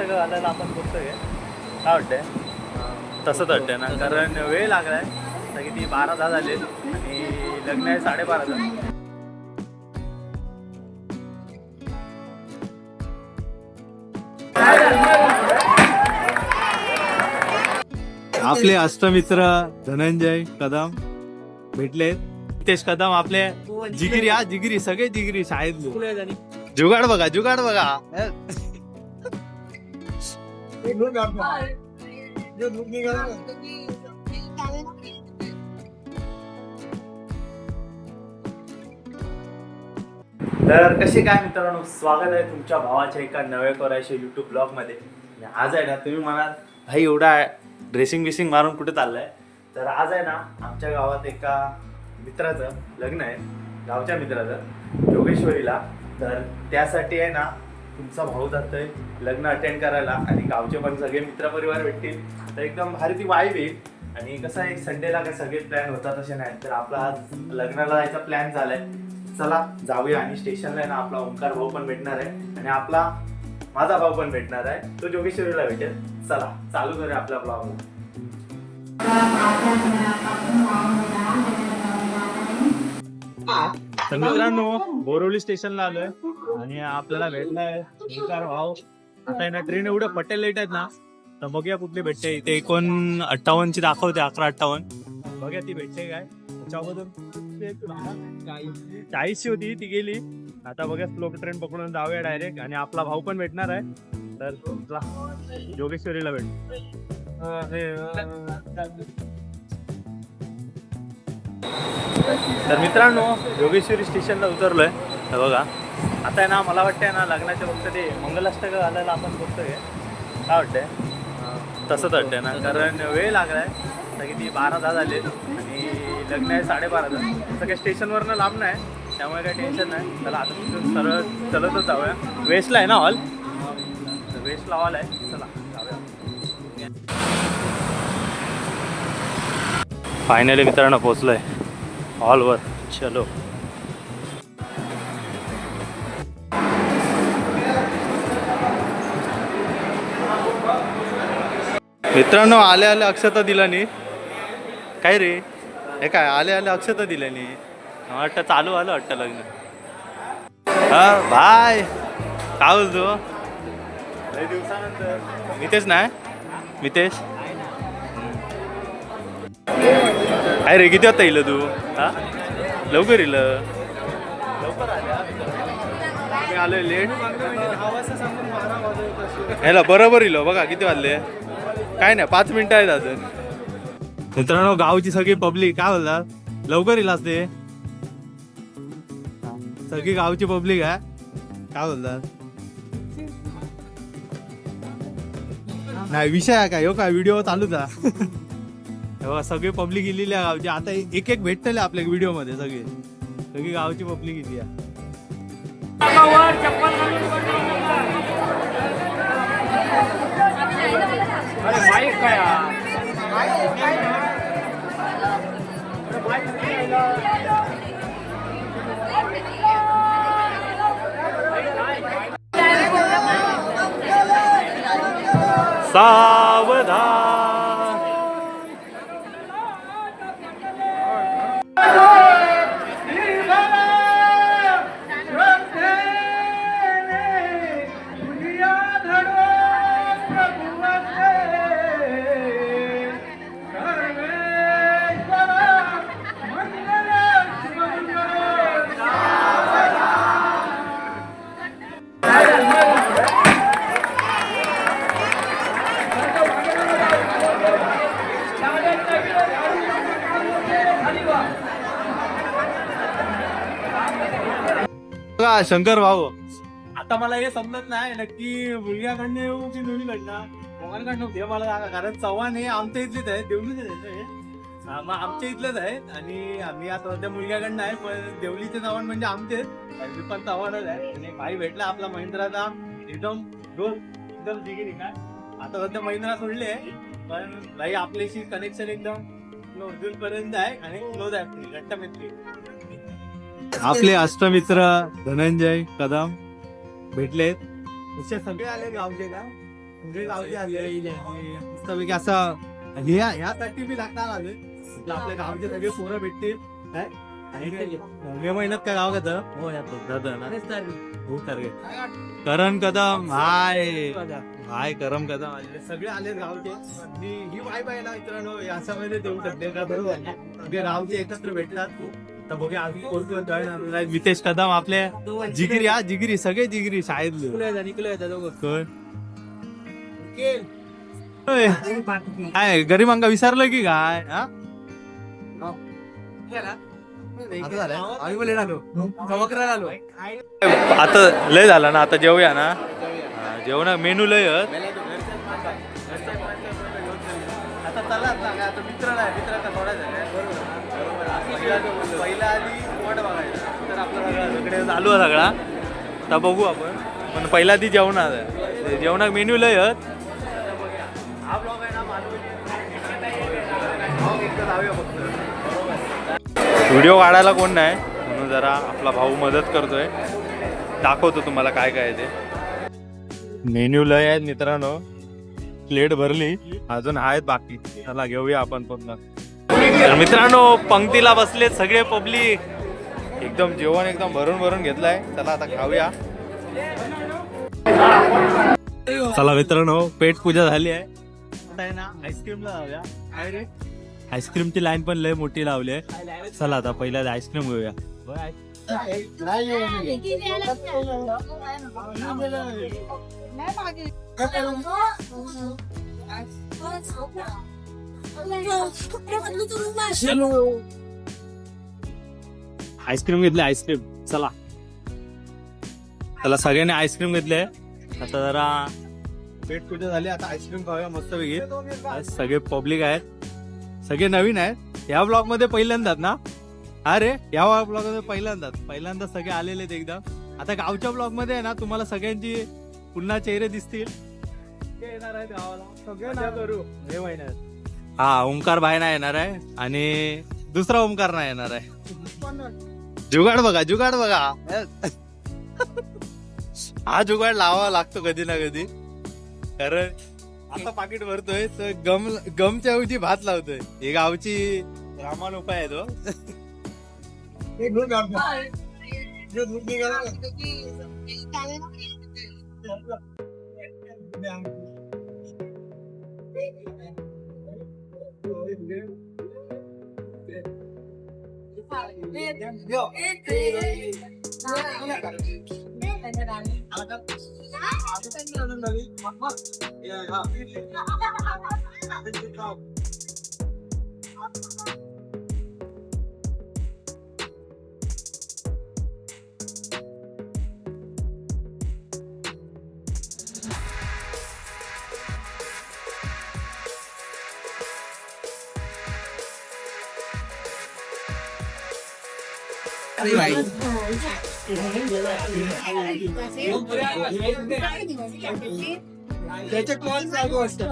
मंगलाष्टक घालायला आपण बघतोय काय वाटतंय तसंच वाटतंय ना, कारण वेळ लागलाय तर किती 12-10 झाले आणि लग्न आहे 12:30चं. आपले अष्टमित्र धनंजय कदम भेटलेत. नितेश कदम आपले जिगिरी, हा जिगिरी, सगळे जिगिरी शाळेतले. जुगाड बघा, जुगाड बघा. तर कसे काय मित्रांनो, स्वागत आहे तुमच्या भावाच्या एका नव्या कोरायच्या युट्यूब ब्लॉग मध्ये. आज आहे ना, तुम्ही म्हणाल भाई एवढा ड्रेसिंग बिसिंग मारून कुठे चाललाय, तर आज आहे ना आमच्या गावात एका मित्राचं लग्न आहे, गावच्या मित्राचं जोगेश्वरीला. तर त्यासाठी आहे ना तुमचा भाऊ जातोय लग्न अटेंड करायला आणि गावचे पण सगळे मित्रपरिवार भेटतील. तर एकदम भारी ती वाईब येईल. आणि कसं आहे, संडेला काय सगळे प्लॅन होतात असे नाही, तर आपला आज लग्नाला जायचा प्लॅन झालाय. चला जाऊया. आणि स्टेशनला आहे ना आपला ओंकार भाऊ पण भेटणार आहे आणि आपला माझा भाऊ पण भेटणार आहे, तो जोगेश्वरीला भेटेल. चला चालू करूया आपला ब्लॉग. तर मित्रांनो, बोरवली स्टेशनला आलोय आणि आपल्याला भेटलाय ओंकार भाऊ. आता ना ट्रेन एवढं पटेल लेट आहेत ना, तर बघूया कुठली भेटते. इथे 59 दाखवते, 11:58. बघूया ती भेटते काय. त्याच्याबद्दल 40 होती, ती गेली. आता बघा स्लो ट्रेन पकडून जाऊया डायरेक्ट. आणि आपला भाऊ पण भेटणार आहे, तर जोगेश्वरीला भेट. तर मित्रांनो, जोगेश्वरी स्टेशनला उतरलोय. तर बघा आता आहे ना, मला वाटतंय ना लग्नाच्या फक्त ते मंगलाष्टक घालायला आपण बघतोय काय वाटतंय तसंच वाटतंय ना, कारण वेळ लागलाय तर किती 12-10 झाले आणि लग्न आहे 12:30चं. तसं काही स्टेशनवरनं लांब नाही, त्यामुळे काही टेन्शन नाही. चला आता तिथून सरळ चलतच जाऊया. वेस्टला आहे ना हॉल, वेस्टला हॉल आहे. चला जाऊया. फायनली मित्रांनो पोचलोय हॉलवर. चलो. मित्रांनो, आले आले अक्षता दिला नाही काय रे, हे काय आले आले अक्षता दिल्या नाही वाटतं. चालू आलं वाटतं लग्न. हा बाय, काय बोलतो लई दिवसानंतर. मितेश नाही, मितेश काय रे, किती वाजता येईल तू? हा लवकर येईल, लवकर आले. आलोय लेट. ह्याला बरोबर येईल बघा किती वाजले. काय नाही, 5 मिनिटं आहेत अजून. मित्रांनो, गावची सगळी पब्लिक काय बोलतात, लवकर येईल असते. सगळी गावची पब्लिक आहे, काय बोलतात. नाही विषय आहे काय, हो काय व्हिडिओ चालूच आहे. सगळी पब्लिक इलेली आहे गावची. आता एक एक भेटतले आपल्या व्हिडिओ मध्ये, सगळी गावची पब्लिक इली आहे. सावधान. शंकर भाऊ, आता मला हे समजत नाही नक्की मुलग्याकडनं येऊ की मुलीकडनं. दोघांकडनं होते मला जागा, कारण चव्हाण हे आमच्या इथलेच आहे, देवलीचेच आहे. मग आमच्या इथलेच आहेत आणि आम्ही आता सध्या मुलग्याकडनं आहे, पण देवलीचे चव्हाण म्हणजे आमचेच. मी पण चव्हाणच आहे. आणि भाई भेटला आपला महिंद्राचा, एकदम जिगिरी काय. आता सध्या महिंद्रा सोडले, पण भाई आपल्याशी कनेक्शन एकदम अजून पर्यंत आहे आणि क्लोज आहे, घट्ट मैत्री. आपले अष्टमित्र धनंजय कदम भेटलेत. सगळे आले गावचे का, मस्तपैकी असं ह्यासाठी मी लागणार आले आपल्या गावचे सगळे पोरं भेटतील काय मे महिन्यात काय गाव घेतं हो करण कदम हाय करम कदम सगळे आले गावचे ही वाईब आहे ना मित्रांनो याच्यामध्ये देऊ शकते का बरोबर सगळे गावचे एकत्र भेटतात तर बघूया अजून कोण जॉईन आपल्याला नितेश कदम आपले जिगिरी जिगिरी सगळे जिगिरी शाळेतले काय गरीबांका विचारलं की काय हा आता लय झाला ना आता जेवूया ना जेवण मेनू लय आता चला ना आता मित्र नाही मित्राचा थोडा पहिला आधी वाट बघायचा तर आपला सगळे चालू आहे सगळा आता बघू आपण पण पहिला ती जेवणाक मेन्यू लय हा ब्लॉग आहे ना व्हिडिओ काढायला कोण नाही म्हणून जरा आपला भाऊ मदत करतोय दाखवतो तुम्हाला काय काय ते मेन्यू लय आहेत मित्रांनो प्लेट भरली अजून आहेत बाकी चला घेऊया आपण पुन्हा तर मित्रांनो पंक्तीला बसलेत सगळे पब्लिक एकदम जेवण एकदम भरून भरून घेतलंय चला आता खाऊया चला मित्रांनो पेट पूजा झाली आहे ना आईस्क्रीमला जाऊया काय रे आईस्क्रीमची लाईन पण लय मोठी लावली आहे चला आता पहिल्या आईस्क्रीम घेऊया आईस्क्रीम घेतले आईस्क्रीम चला चला सगळ्यांनी आईस्क्रीम घेतले आता जरा पेट पूजा झाली आता आईस्क्रीम खाऊया मस्त वेगळी सगळे पब्लिक आहेत सगळे नवीन आहेत या ब्लॉग मध्ये पहिल्यांदाच ना अरे या ब्लॉग मध्ये पहिल्यांदा सगळे आलेले आहेत एकदम आता गावच्या ब्लॉग मध्ये आहे ना तुम्हाला सगळ्यांची पुन्हा चेहरे दिसतील येणार आहेत गावाला सगळे करू हे महिन्यात हा ओंकार भाई ना येणार आहे आणि दुसरा ओंकार ना येणार आहे जुगाड बघा हा जुगाड लावावा लागतो कधी ना कधी कारण आता पाकिट भरतोय तर गमच्या ऐवजी भात लावतोय हे गावची रामान उपाय आहे तो त्याचे कॉल चालू असतात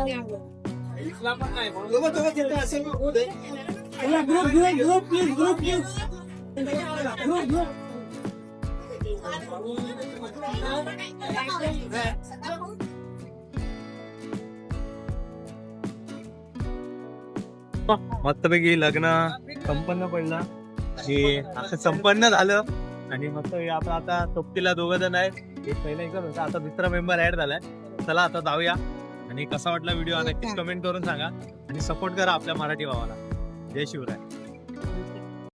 मस्तपैकी लग्न संपन्न पडला हे असं संपन्न झालं आणि मस्त आपण आता सोबतीला दोघं जण आहेत एक पहिला एकच होता आता दुसरा मेंबर ऍड झालाय चला आता जाऊया आणि कसा वाटला व्हिडिओ नक्कीच कमेंट करून सांगा आणि सपोर्ट करा आपल्या मराठी भावाला जय शिवराय